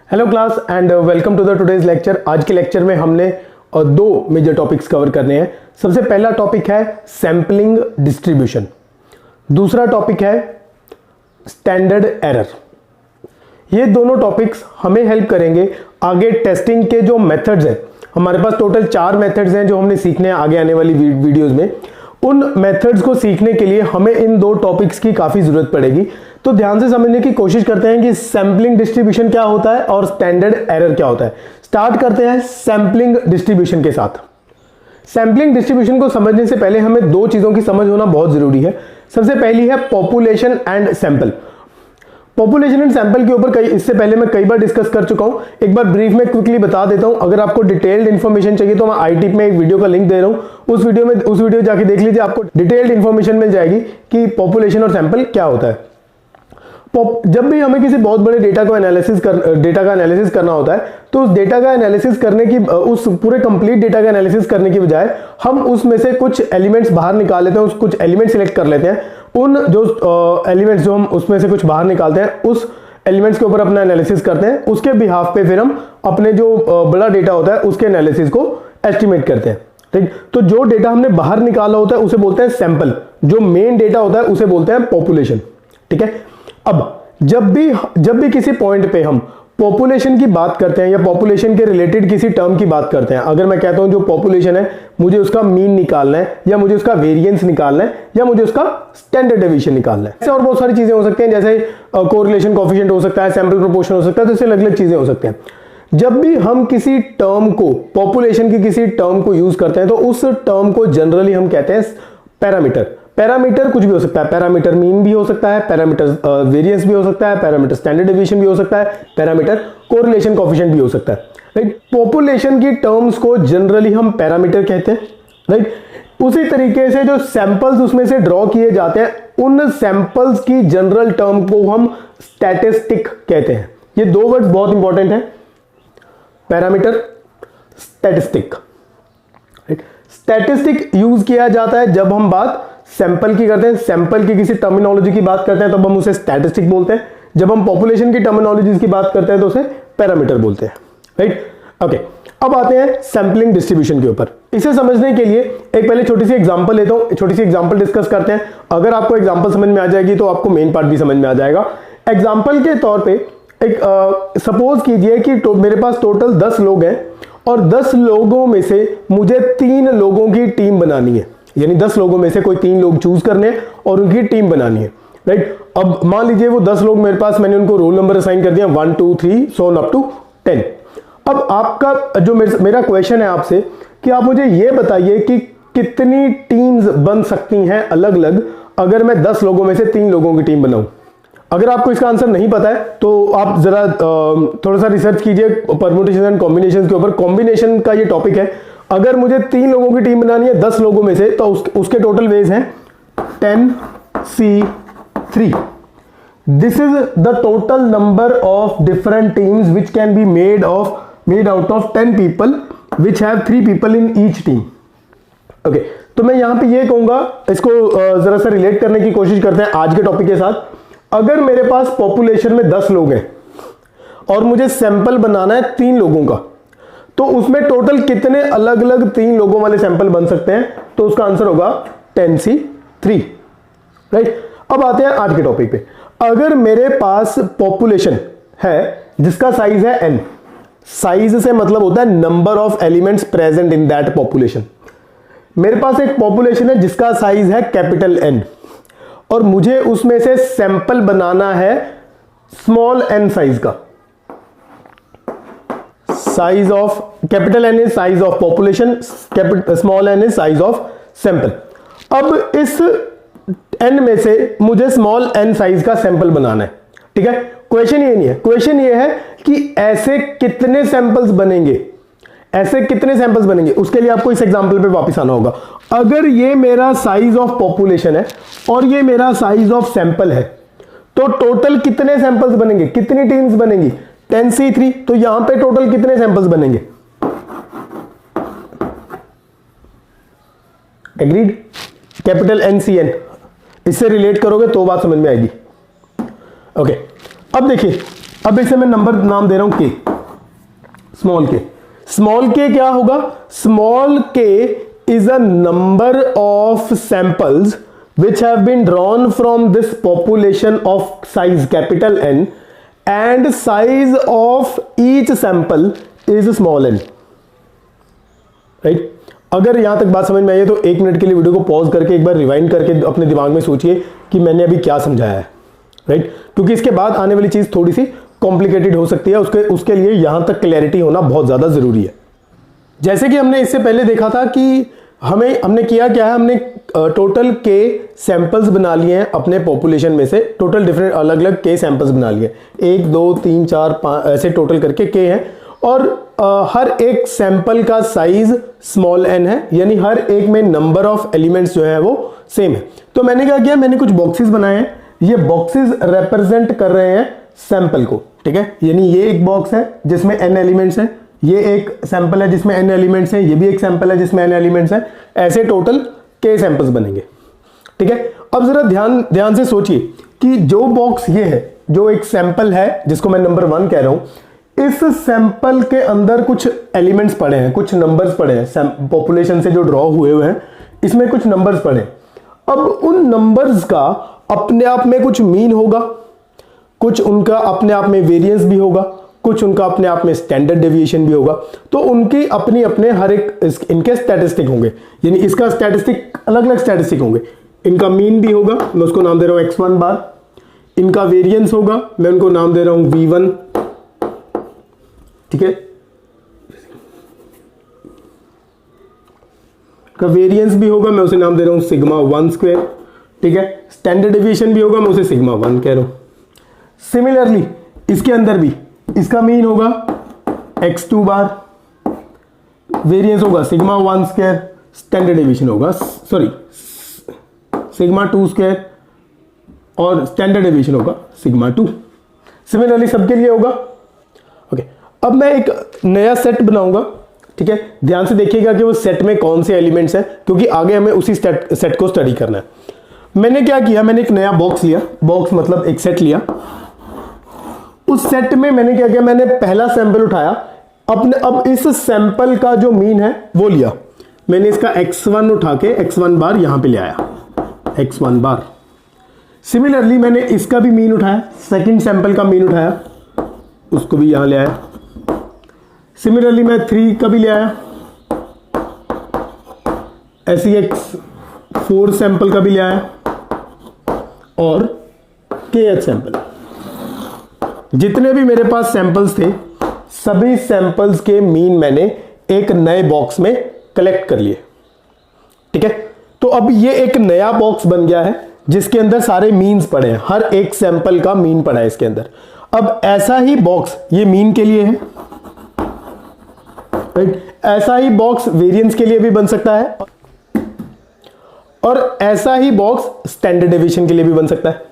Hello class and welcome to the today's lecture. आज के lecture में हमने दो मेजर टॉपिक्स कवर करने हैं। सबसे पहला टॉपिक है सैंपलिंग डिस्ट्रीब्यूशन, दूसरा टॉपिक है स्टैंडर्ड एरर। ये दोनों टॉपिक्स हमें हेल्प करेंगे आगे टेस्टिंग के जो मेथड्स हैं। हमारे पास टोटल 4 मेथड्स हैं जो हमने सीखने हैं आगे आने वाली वीडियोस में। उन मेथड्स को सीखने के लिए हमें इन दो टॉपिक्स की काफी जरूरत पड़ेगी। तो ध्यान से समझने की कोशिश करते हैं कि सैंपलिंग डिस्ट्रीब्यूशन क्या होता है और स्टैंडर्ड एरर क्या होता है। स्टार्ट करते हैं सैंपलिंग डिस्ट्रीब्यूशन के साथ। सैंपलिंग डिस्ट्रीब्यूशन को समझने से पहले हमें दो चीजों की समझ होना बहुत जरूरी है। सबसे पहली है population and sample. Population and sample के ऊपर इससे पहले मैं कई बार डिस्कस कर चुका हूं। एक बार ब्रीफ में क्विकली बता देता हूं। अगर आपको डिटेल्ड इन्फॉर्मेशन चाहिए तो मैं आईटिप में एक वीडियो का लिंक दे रहा हूं। उस वीडियो जाके देख लीजिए, आपको डिटेल्ड इन्फॉर्मेशन मिल जाएगी कि पॉपुलेशन और सैंपल क्या होता है। जब भी हमें किसी बहुत बड़े डेटा का एनालिसिस करना होता है तो उस डेटा का एनालिसिस करने की, उस पूरे कंप्लीट डेटा का एनालिसिस करने की बजाय हम उसमें से कुछ एलिमेंट्स बाहर निकाल लेते हैं, कुछ एलिमेंट सिलेक्ट कर लेते हैं। उन जो एलिमेंट्स जो हम उसमें से कुछ बाहर निकालते हैं उस एलिमेंट्स के ऊपर अपना एनालिसिस करते हैं। उसके बिहाफ पे फिर हम अपने जो बड़ा डेटा होता है उसके एनालिसिस को एस्टिमेट करते हैं। ठीक, तो जो डेटा हमने बाहर निकाला होता है उसे बोलते हैं सैंपल, जो मेन डेटा होता है उसे बोलते हैं पॉपुलेशन। ठीक है, अब जब भी किसी पॉइंट पे हम पॉपुलेशन की बात करते हैं या पॉपुलेशन के रिलेटेड किसी टर्म की बात करते हैं, अगर मैं कहता हूं जो पॉपुलेशन है मुझे उसका मीन निकालना है या मुझे उसका वेरिएंस निकालना है या मुझे उसका स्टैंडर्ड डेविएशन निकालना है, ऐसे और बहुत सारी चीजें हो सकती हैं, जैसे कोरिलेशन कोएफिशिएंट हो सकता है, सैंपल प्रोपोर्शन हो सकता है, तो इससे अलग अलग चीजें हो सकती हैं। जब भी हम किसी टर्म को, पॉपुलेशन की किसी टर्म को यूज करते हैं तो उस टर्म को जनरली हम कहते हैं पैरामीटर। पैरामीटर कुछ भी हो सकता है, पैरामीटर मीन भी हो सकता है, पैरामीटर वेरिएंस भी हो सकता है, पैरामीटर स्टैंडर्ड डेविएशन भी हो सकता है, पैरामीटर कोरिलेशन कोएफिशिएंट भी हो सकता है। राइट, पॉपुलेशन की टर्म्स को जनरली हम पैरामीटर कहते हैं। राइट, उसी तरीके से जो सैंपल्स उसमें से ड्रॉ किए जाते हैं उन सैंपल्स की जनरल टर्म को हम स्टैटिस्टिक कहते हैं। ये दो वर्ड बहुत इंपॉर्टेंट है, पैरामीटर, स्टैटिस्टिक। स्टैटिस्टिक यूज किया जाता है जब हम बात सैंपल की करते हैं, सैंपल की किसी टर्मिनोलॉजी की बात करते हैं तब हम उसे स्टैटिस्टिक बोलते हैं। जब हम पॉपुलेशन की टर्मिनोलॉजी की बात करते हैं तो उसे पैरामीटर बोलते हैं। राइट, ओके, अब आते हैं सैंपलिंग डिस्ट्रीब्यूशन के ऊपर। इसे समझने के लिए एक पहले छोटी सी एग्जांपल लेता हूं, छोटी सी एग्जांपल डिस्कस करते हैं। अगर आपको एग्जांपल समझ में आ जाएगी तो आपको मेन पार्ट भी समझ में आ जाएगा। एग्जांपल के तौर पे एक सपोज कीजिए कि मेरे पास टोटल 10 लोग हैं और 10 लोगों में से मुझे 3 लोगों की टीम बनानी है, यानी 10 लोगों में से कोई 3 लोग चूज करने हैं और उनकी टीम बनानी है। राइट, अब मान लीजिए वो 10 लोग मेरे पास, मैंने उनको रोल नंबर असाइन कर दिया 1 2 3 सो अप टू 10। अब आपका जो मेरा क्वेश्चन है आपसे कि आप मुझे ये बताइए कि कितनी टीम्स बन सकती हैं अलग अलग अगर मैं 10 लोगों में से 3 लोगों की टीम बनाऊं। अगर आपको इसका आंसर नहीं पता है तो आप जरा थोड़ा सा रिसर्च कीजिए परम्यूटेशन एंड कॉम्बिनेशन के ऊपर। कॉम्बिनेशन का ये टॉपिक है। अगर मुझे 3 लोगों की टीम बनानी है 10 लोगों में से तो उसके टोटल वेज हैं 10C3। This is the total number of different teams which can be made out of 10 people which have 3 people in each team. Okay, तो मैं यहां पे ये कहूंगा, इसको जरा सा रिलेट करने की कोशिश करते हैं आज के टॉपिक के साथ। अगर मेरे पास पॉपुलेशन में 10 लोग हैं और मुझे सैंपल बनाना है 3 लोगों का, तो उसमें टोटल कितने अलग अलग 3 लोगों वाले सैंपल बन सकते हैं? तो उसका आंसर होगा 10C3। राइट, अब आते हैं आज के टॉपिक पे। अगर मेरे पास पॉपुलेशन है जिसका साइज है n, साइज से मतलब होता है number of elements present in that population. मेरे पास एक पॉपुलेशन है जिसका साइज है कैपिटल N और मुझे उसमें से सैंपल बनाना है स्मॉल n साइज का। Size of capital N is size of population, small n is size of sample. अब इस n में से मुझे स्मॉल n साइज का सैंपल बनाना है। ठीक है, क्वेश्चन ये नहीं है, क्वेश्चन ये है कि ऐसे कितने सैंपल्स बनेंगे, ऐसे कितने सैंपल्स बनेंगे। उसके लिए आपको इस एग्जांपल पे वापस आना होगा। अगर ये मेरा साइज ऑफ पॉपुलेशन है और ये मेरा साइज ऑफ सैंपल है तो टोटल कितने सैंपल्स बनेंगे, कितनी टीम्स बनेंगी? 10C3। तो यहां पे टोटल कितने सैंपल्स बनेंगे? Agreed, capital NCN। इससे रिलेट करोगे तो बात समझ में आएगी। ओके, अब देखिए अब इसे मैं नंबर नाम दे रहा हूं के, स्मॉल के। स्मॉल के क्या होगा? स्मॉल के is a number of samples which have been drawn from this population of size capital N and size of each sample is small n, right? अगर यहां तक बात समझ में आई है तो 1 मिनट के लिए वीडियो को पॉज करके एक बार रिवाइंड करके अपने दिमाग में सोचिए कि मैंने अभी क्या समझाया है, राइट? क्योंकि इसके बाद आने वाली चीज थोड़ी सी कॉम्प्लिकेटेड हो सकती है, उसके लिए यहां तक क्लैरिटी होना बहुत ज्यादा जरूरी है। जैसे कि हमने इससे पहले देखा था कि हमने किया क्या है, हमने टोटल के सैंपल्स बना लिए हैं अपने पॉपुलेशन में से, टोटल डिफरेंट अलग अलग के सैंपल्स बना लिए, 1 2 3 4 5 ऐसे टोटल करके के हैं, और हर एक सैंपल का साइज स्मॉल n है, यानी हर एक में नंबर ऑफ एलिमेंट्स जो है वो सेम है। तो मैंने क्या किया, मैंने कुछ बॉक्सेस बनाए हैं, ये बॉक्सेस रिप्रेजेंट कर रहे हैं सैंपल को, ठीक है? यानी ये एक बॉक्स है जिसमें n एलिमेंट्स हैं, ये एक सैंपल है जिसमें n एलिमेंट्स हैं, ये भी एक सैंपल है जिसमें n एलिमेंट्स हैं, ऐसे टोटल k सैंपल्स बनेंगे, ठीक है? अब जरा ध्यान से सोचिए कि जो बॉक्स ये है, जो एक सैंपल है जिसको मैं नंबर 1 कह रहा हूं, इस सैंपल के अंदर कुछ एलिमेंट्स पड़े हैं, कुछ नंबर्स पड़े हैं, पॉपुलेशन से जो ड्रॉ हुए हैं इसमें कुछ नंबर्स पड़े हैं। अब उन नंबर्स का अपने आप में कुछ मीन होगा, कुछ उनका अपने आप में वेरिएंस भी होगा, कुछ उनका अपने आप में स्टैंडर्ड डेविएशन भी होगा। तो उनकी अपनी अपने हर एक इनके स्टैटिस्टिक होंगे, यानी इसका स्टैटिस्टिक अलग अलग स्टैटिस्टिक होंगे। इनका मीन भी होगा, मैं उसको नाम दे रहा हूं x1 बार। इनका वेरिएंस होगा, मैं उनको नाम दे रहा हूं v1, ठीक है? का वेरिएंस भी होगा, मैं उसे नाम दे रहा हूं सिग्मा 1 स्क्वायर, ठीक है? स्टैंडर्ड डेविएशन भी होगा, मैं उसे सिग्मा 1 कह रहा हूं। सिमिलरली इसके अंदर भी इसका मीन होगा x2 बार, वेरिएंस होगा सिग्मा 1 स्क्वायर, स्टैंडर्ड डेविएशन होगा सिग्मा 2 स्क्वायर, और स्टैंडर्ड डेविएशन होगा सिग्मा 2। सिमिलरली सबके लिए होगा। ओके, अब मैं एक नया सेट बनाऊंगा, ठीक है? ध्यान से देखिएगा कि वो सेट में कौन से एलिमेंट्स हैं, क्योंकि आगे हमें उसी सेट को स्टडी करना है। मैंने क्या किया, मैंने एक नया बॉक्स लिया, बॉक्स मतलब एक सेट लिया। उस सेट में मैंने क्या किया, मैंने पहला सैंपल उठाया, अब इस सैंपल का जो मीन है वो लिया, मैंने इसका x1 उठा के x1 बार यहां पे ले आया, x1 बार। सिमिलरली मैंने इसका भी मीन उठाया, सेकंड सैंपल का मीन उठाया, उसको भी यहां ले आया। सिमिलरली मैं 3 का भी ले आया, ऐसी एक 4 सैंपल का भी ले आया, और kth सैंपल। जितने भी मेरे पास सैंपल्स थे, सभी सैंपल्स के मीन मैंने एक नए बॉक्स में कलेक्ट कर लिए, ठीक है? तो अब ये एक नया बॉक्स बन गया है जिसके अंदर सारे मीन्स पड़े हैं, हर एक सैंपल का मीन पड़ा है इसके अंदर। अब ऐसा ही बॉक्स ये मीन के लिए है, राइट? ऐसा ही बॉक्स वेरिएंस के लिए भी बन सकता है, और ऐसा ही बॉक्स स्टैंडर्ड डेविएशन के लिए भी बन सकता है।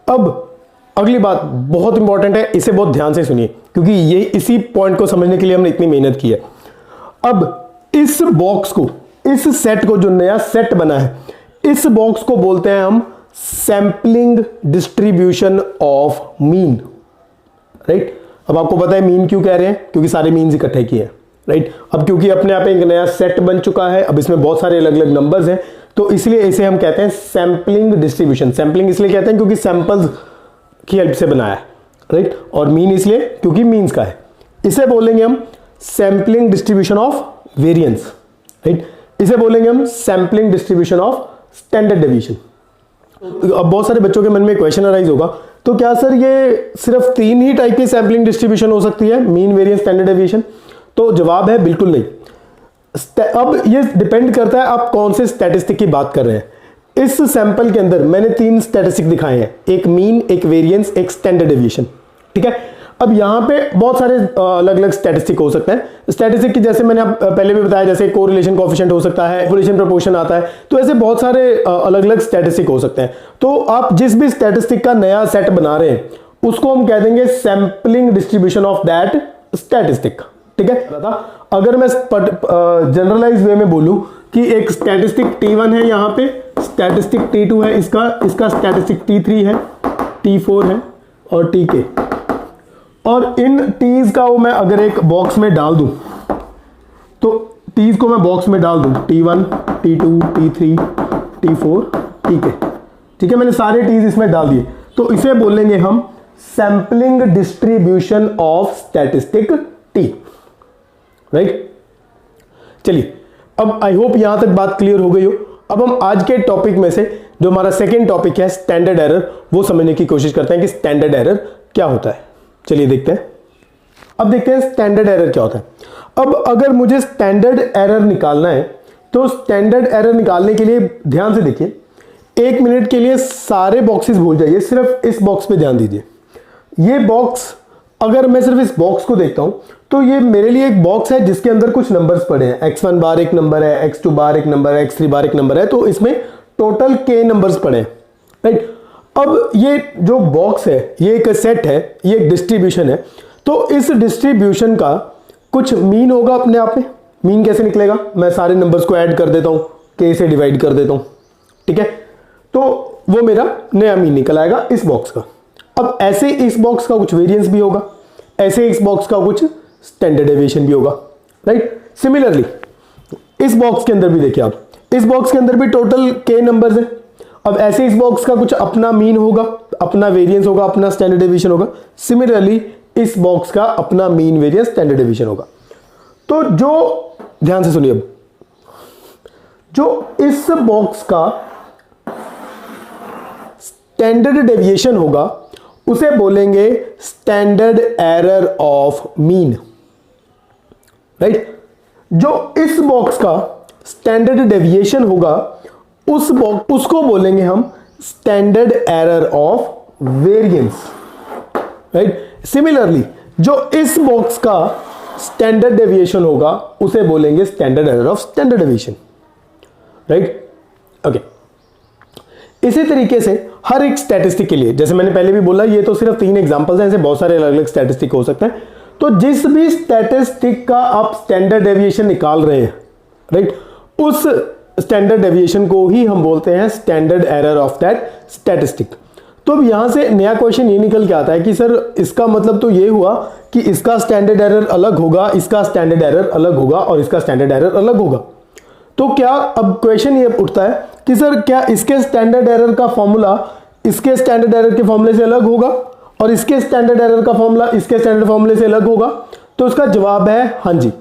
अब अगली बात बहुत इंपॉर्टेंट है, इसे बहुत ध्यान से सुनिए, क्योंकि ये इसी पॉइंट को समझने के लिए हमने इतनी मेहनत की है। अब इस बॉक्स को, इस सेट को, जो नया सेट बना है, इस बॉक्स को बोलते हैं हम sampling distribution of mean, right? अब आपको पता है मीन क्यों कह रहे हैं, क्योंकि सारे मीन्स इकट्ठे किए हैं, राइट? अब क्योंकि अपने आप एक नया सेट बन चुका है, अब इसमें बहुत सारे अलग अलग नंबर्स हैं, तो इसलिए इसे हम कहते हैं सैंपलिंग डिस्ट्रीब्यूशन। सैंपलिंग इसलिए कहते हैं क्योंकि सैंपल्स की हेल्प से बनाया है, राइट? और मीन इसलिए क्योंकि मीन्स का है। इसे बोलेंगे हम sampling distribution of variance, right? इसे बोलेंगे हम sampling distribution of standard deviation. अब बहुत सारे बच्चों के मन में क्वेश्चन अराइज होगा, तो क्या सर ये सिर्फ 3 ही टाइप की सैंपलिंग डिस्ट्रीब्यूशन हो सकती है, मीन, वेरिएंस, स्टैंडर्ड डेविएशन? तो जवाब है बिल्कुल नहीं। अब ये डिपेंड करता है आप कौन से स्टैटिस्टिक की बात कर रहे हैं। इस सैंपल के अंदर मैंने 3 स्टैटिस्टिक दिखाए हैं, एक मीन, एक वेरिएंस, एक स्टैंडर्ड डेविएशन, ठीक है? अब यहां पे बहुत सारे अलग अलग स्टैटिस्टिक हो सकते हैं। स्टैटिस्टिक की जैसे मैंने पहले भी बताया, जैसे कोरिलेशन कोएफिशिएंट हो सकता है, पॉपुलेशन प्रोपोर्शन आता है, तो ऐसे बहुत सारे अलग अलग स्टैटिस्टिक हो सकते हैं। तो आप जिस भी स्टैटिस्टिक का नया सेट बना रहे हैं उसको हम कह देंगे sampling distribution of that statistic, ठीक है? अगर मैं जनरलाइज वे में बोलूं कि एक स्टैटिस्टिक T1 है, यहां पे स्टैटिस्टिक T2 है, इसका स्टैटिस्टिक T3 है, T4 है, और टी के, और इन टीज का वो मैं अगर एक बॉक्स में डाल दूं, तो टीज को मैं बॉक्स में डाल दूं, T1, T2, T3, T4, Tk, ठीक है, मैंने सारे टीज इसमें डाल दिए, तो इसे बोलेंगे हम sampling distribution of statistic T, right. चलिए, अब आई होप यहां तक बात क्लियर हो गई हो। अब हम आज के टॉपिक में से जो हमारा सेकेंड टॉपिक है स्टैंडर्ड एरर, वो समझने की कोशिश करते हैं कि स्टैंडर्ड एरर क्या होता है। चलिए देखते हैं। अब देखते हैं स्टैंडर्ड एरर क्या होता है। अब अगर मुझे स्टैंडर्ड एरर निकालना है, तो स्टैंडर्ड एरर निकालने के लिए ध्यान से देखिए, 1 मिनट के लिए सारे बॉक्सेस भूल जाइए, सिर्फ इस बॉक्स पे ध्यान दीजिए। ये बॉक्स, अगर मैं सिर्फ इस बॉक्स को देखता हूं, तो ये मेरे लिए एक बॉक्स है जिसके अंदर कुछ नंबर्स पड़े हैं, x1 बार एक नंबर है, x2 बार एक नंबर है, x3 बार एक नंबर है, तो इसमें टोटल k नंबर्स पड़े हैं, राइट। अब ये जो बॉक्स है, ये एक सेट है, ये एक डिस्ट्रीब्यूशन है, तो इस डिस्ट्रीब्यूशन का कुछ मीन होगा अपने आप में। मीन कैसे निकलेगा? मैं सारे नंबर्स को ऐड कर देता हूं, k से डिवाइड कर देता हूं, ठीक है, तो वो मेरा नया मीन निकल आएगा इस बॉक्स का। अब ऐसे इस बॉक्स का कुछ वेरिएंस भी होगा, ऐसे इस बॉक्स का कुछ स्टैंडर्ड डेविएशन भी होगा, राइट। सिमिलरली इस बॉक्स के अंदर भी देखिए आप, इस बॉक्स के अंदर भी टोटल k नंबर्स हैं। अब ऐसे इस बॉक्स का कुछ अपना मीन होगा, अपना वेरिएंस होगा, अपना स्टैंडर्ड डेविएशन होगा। सिमिलरली इस बॉक्स का अपना मीन, वेरिएंस, स्टैंडर्ड डेविएशन होगा। तो जो ध्यान से सुनिए, अब जो इस बॉक्स का स्टैंडर्ड डेविएशन होगा उसे बोलेंगे standard error of mean, right. जो इस बॉक्स का स्टैंडर्ड डेविएशन होगा उसको बोलेंगे हम standard error of variance, right. Similarly जो इस बॉक्स का स्टैंडर्ड डेविएशन होगा उसे बोलेंगे standard error of standard deviation, right. Okay, इसी तरीके से हर एक स्टैटिस्टिक के लिए, जैसे मैंने पहले भी बोला, ये तो सिर्फ 3 एग्जांपल्स हैं, ऐसे बहुत सारे अलग अलग स्टैटिस्टिक हो सकते हैं। तो जिस भी स्टैटिस्टिक का आप स्टैंडर्ड डेविएशन निकाल रहे हैं, राइट, उस स्टैंडर्ड डेविएशन को ही हम बोलते हैं standard error of that statistic. तो अब यहां से नया क्वेश्चन ये निकल के आता है कि सर इसका मतलब तो ये हुआ कि इसका स्टैंडर्ड एरर अलग होगा, इसका स्टैंडर्ड एरर अलग होगा और इसका स्टैंडर्ड एरर अलग होगा। तो क्या अब क्वेश्चन ये उठता है कि सर क्या इसके स्टैंडर्ड एरर का फॉर्मूला इसके स्टैंडर्ड एरर के फॉर्मूले से अलग होगा और इसके स्टैंडर्ड एरर का फॉर्मूला इसके स्टैंडर्ड फॉर्मूले से अलग होगा? तो इसका जवाब है हाँ जी,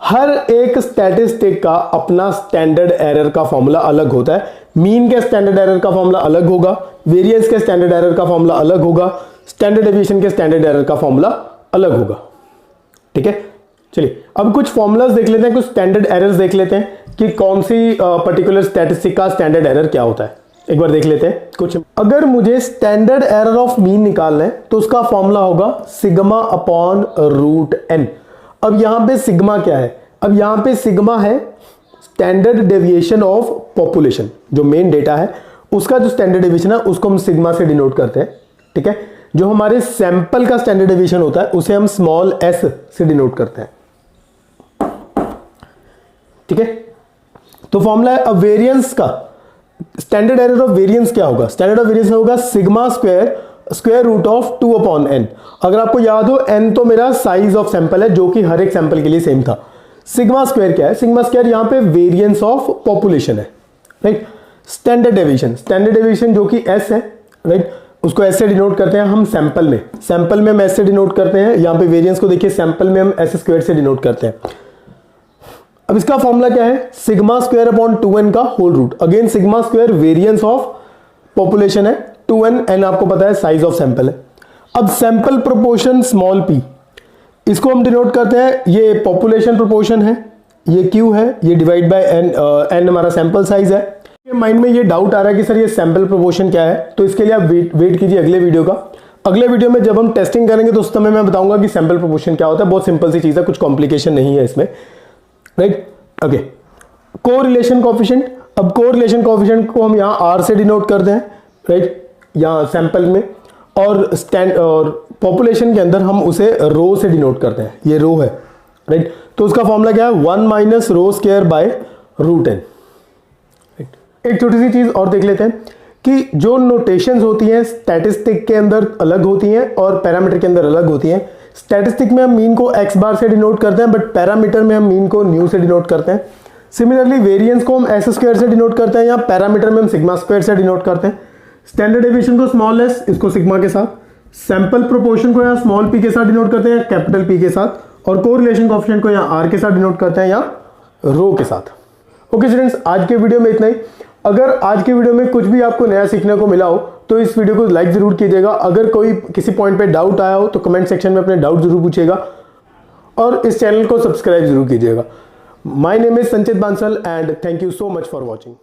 हर एक स्टैटिस्टिक का अपना स्टैंडर्ड एरर का फॉर्मूला अलग होता है। मीन के स्टैंडर्ड एरर का फॉर्मूला अलग होगा, वेरिएंस के स्टैंडर्ड एरर का फॉर्मूला अलग होगा, स्टैंडर्ड डेविएशन के स्टैंडर्ड एरर का फॉर्मूला अलग होगा, ठीक है। चलिए अब कुछ फॉर्मूलाज देख लेते हैं, कुछ स्टैंडर्ड एरर्स देख लेते हैं कि कौन सी पर्टिकुलर स्टैटिस्टिक का स्टैंडर्ड एरर क्या होता है। एक बार देख लेते हैं कुछ। अगर मुझे स्टैंडर्ड एरर ऑफ मीन निकालना है तो उसका फॉर्मूला होगा सिग्मा अपॉन रूट एन। अब यहां पे सिग्मा क्या है? अब यहां पे सिग्मा है स्टैंडर्ड डेविएशन ऑफ पॉपुलेशन, जो मेन डेटा है उसका जो स्टैंडर्ड डेविएशन है उसको हम सिग्मा से डिनोट करते हैं, ठीक है। जो हमारे सैंपल का स्टैंडर्ड डेविएशन होता है उसे हम स्मॉल s से डिनोट करते हैं, ठीक है। तो फॉर्मूला है अब वेरिएंस का, स्टैंडर्ड एरर ऑफ वेरिएंस क्या होगा? स्टैंडर्ड ऑफ वेरिएंस होगा sigma square root of 2 upon n। अगर आपको याद हो n तो मेरा साइज ऑफ सैंपल है जो कि हर एक सैंपल के लिए सेम था। सिग्मा स्क्वायर क्या है? सिग्मा स्क्वायर यहां पे वेरिएंस ऑफ पॉपुलेशन है, राइट। स्टैंडर्ड डेविएशन जो कि s है, राइट, उसको s से डिनोट करते हैं हम सैंपल में हम s से डिनोट करते हैं। यहां पे वेरिएंस को देखिए, सैंपल में हम s स्क्वायर से डिनोट करते हैं। अब इसका फॉर्मूला क्या है? सिग्मा स्क्वायर अपॉन 2n का whole root. Again sigma square variance of population है, 2n, n आपको पता है साइज ऑफ सैंपल है। अब सैंपल प्रोपोर्शन स्मॉल p, इसको हम डिनोट करते हैं, ये पॉपुलेशन प्रोपोर्शन है, ये q है, ये डिवाइड बाय n हमारा सैंपल साइज है। माइंड में ये डाउट आ रहा है कि सर ये सैंपल प्रोपोर्शन क्या है, तो इसके लिए आप वेट कीजिए अगले वीडियो का। अगले वीडियो में जब हम टेस्टिंग करेंगे तो उस समय मैं बताऊंगा कि सैंपल प्रोपोर्शन क्या होता है। बहुत सिंपल सी चीज है, कुछ कॉम्प्लिकेशन नहीं है इसमें, राइट। Okay, correlation coefficient. अब कोरिलेशन कोएफिशिएंट को हम यहाँ r से डिनोट करते हैं, राइट, यहाँ सैंपल में, और पॉपुलेशन के अंदर हम उसे रो से डिनोट करते हैं, ये रो है, राइट। तो उसका फॉर्मूला क्या है? 1 minus rho square by root n। एक छोटी सी चीज और देख लेते हैं कि जो नोटेशंस होती हैं स्टैटिस्टिक के अंदर अलग होती हैं और पैरामीटर के अंदर अलग होती हैं। स्टैटिस्टिक में हम मीन को एक्स बार से डिनोट करते हैं, बट पैरामीटर में हम मीन को न्यू से डिनोट करते हैं। सिमिलरली वेरिएंस को हम एस स्क्वायर से डिनोट करते हैं, या पैरामीटर में हम सिग्मा स्क्वायर से डिनोट करते हैं। स्टैंडर्ड डेविएशन को स्मॉल एस, इसको सिग्मा के साथ, सैंपल प्रोपोर्शन को या स्मॉल पी के साथ डिनोट करते हैं, कैपिटल पी के साथ, और कोरिलेशन कोएफिशिएंट को या आर के साथ डिनोट करते हैं या रो के साथ। ओके स्टूडेंट्स, आज के वीडियो में इतना ही। अगर आज के वीडियो में कुछ भी आपको नया सीखने को मिला हो तो इस वीडियो को लाइक जरूर कीजिएगा। अगर कोई किसी पॉइंट पे डाउट आया हो तो कमेंट सेक्शन में अपने डाउट जरूर पूछिएगा, और इस चैनल को सब्सक्राइब जरूर कीजिएगा। माय नेम इज संचित Bansal and thank you so much for watching.